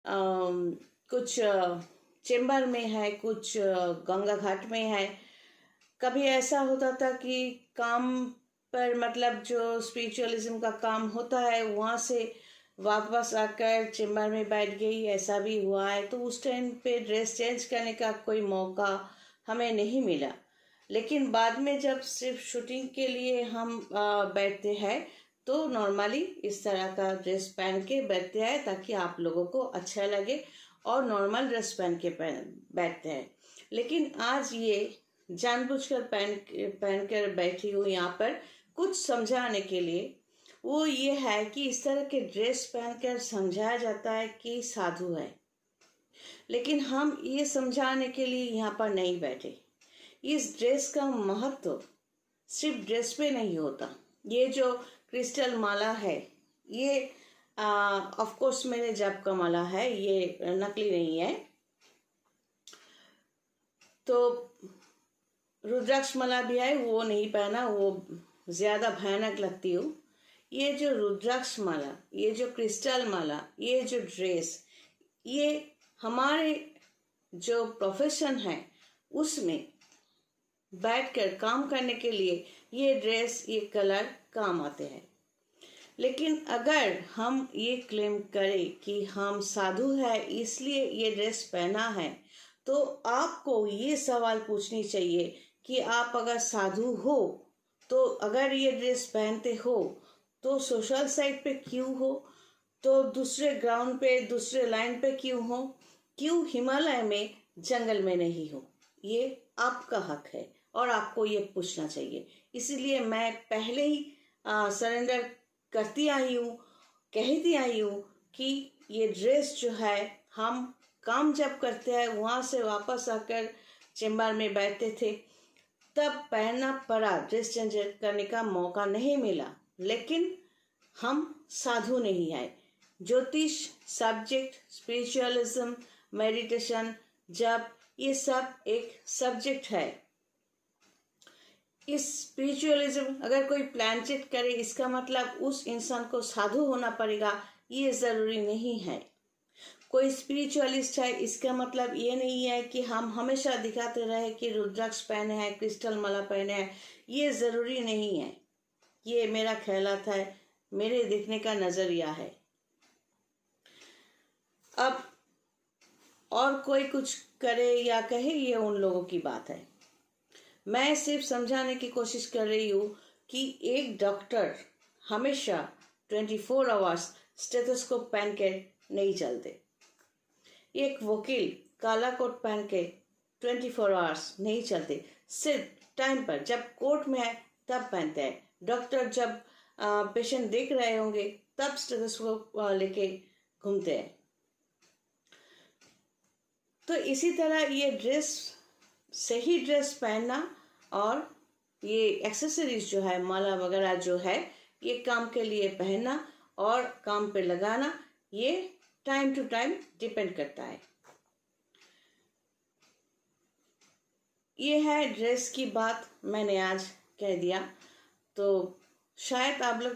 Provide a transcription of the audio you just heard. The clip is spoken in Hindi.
कुछ चेंबर में है, कुछ गंगा घाट में है। कभी ऐसा होता था कि काम पर, मतलब जो स्पिरिचुअलिज्म का काम होता है वहाँ से वापस आकर चेंबर में बैठ गई, ऐसा भी हुआ है। तो उस टाइम पे ड्रेस चेंज करने का कोई मौका हमें नहीं मिला। लेकिन बाद में जब सिर्फ शूटिंग के लिए हम बैठते हैं तो नॉर्मली इस तरह का ड्रेस पहन के बैठते हैं ताकि आप लोगों को अच्छा लगे, और नॉर्मल ड्रेस पहन के बैठते हैं। लेकिन आज ये जानबूझकर पहन कर बैठी हूँ यहाँ पर कुछ समझाने के लिए। वो ये है कि इस तरह के ड्रेस पहनकर समझाया जाता है कि साधु है, लेकिन हम ये समझाने के लिए यहाँ पर नहीं बैठे। इस ड्रेस का महत्व सिर्फ ड्रेस पे नहीं होता। ये जो क्रिस्टल माला है, ये ऑफ कोर्स मेरे जप का माला है, ये नकली नहीं है। तो रुद्राक्ष माला भी है, वो नहीं पहना, वो ज़्यादा भयानक लगती हूँ। ये जो रुद्राक्ष माला, ये जो क्रिस्टल माला, ये जो ड्रेस, ये हमारे जो प्रोफेशन है उसमें बैठकर काम करने के लिए ये ड्रेस, ये कलर काम आते हैं। लेकिन अगर हम ये क्लेम करें कि हम साधु है इसलिए ये ड्रेस पहना है, तो आपको ये सवाल पूछनी चाहिए कि आप अगर साधु हो तो अगर ये ड्रेस पहनते हो तो सोशल साइट पे क्यों हो, तो दूसरे ग्राउंड पे, दूसरे लाइन पे क्यों हो, क्यों हिमालय में जंगल में नहीं हो? ये आपका हक है और आपको ये पूछना चाहिए। इसीलिए मैं पहले ही सरेंडर करती आई हूँ, कहती आई हूँ कि ये ड्रेस जो है, हम काम जब करते हैं वहाँ से वापस आकर चेंबर में बैठते थे तब पहनना पड़ा, ड्रेस चेंज करने का मौका नहीं मिला। लेकिन हम साधु नहीं है। ज्योतिष सब्जेक्ट, स्पिरिचुअलिज्म, मेडिटेशन, जब ये सब एक सब्जेक्ट है। इस स्पिरिचुअलिज्म अगर कोई प्लानचेट करे इसका मतलब उस इंसान को साधु होना पड़ेगा, ये ज़रूरी नहीं है। कोई स्पिरिचुअलिस्ट है इसका मतलब ये नहीं है कि हम हमेशा दिखाते रहे कि रुद्राक्ष पहने हैं, क्रिस्टल माला पहने हैं, ये ज़रूरी नहीं है। ये मेरा ख्यालात है, मेरे देखने का नज़रिया है। अब और कोई कुछ करे या कहे ये उन लोगों की बात है। मैं सिर्फ समझाने की कोशिश कर रही हूँ कि एक डॉक्टर हमेशा 24 आवर्स स्टेथोस्कोप पहन के नहीं चलते। एक वकील काला कोट पहन के 24 आवर्स नहीं चलते। सिर्फ टाइम पर जब कोर्ट में है तब पहनते हैं। डॉक्टर जब पेशेंट देख रहे होंगे तब स्टेथोस्कोप लेके घूमते हैं। तो इसी तरह ये ड्रेस, सही ड्रेस पहनना और ये एक्सेसरीज जो है, माला वगैरह जो है, ये काम के लिए पहनना और काम पे लगाना, ये टाइम टू टाइम डिपेंड करता है। ये है ड्रेस की बात, मैंने आज कह दिया। तो शायद आप लोग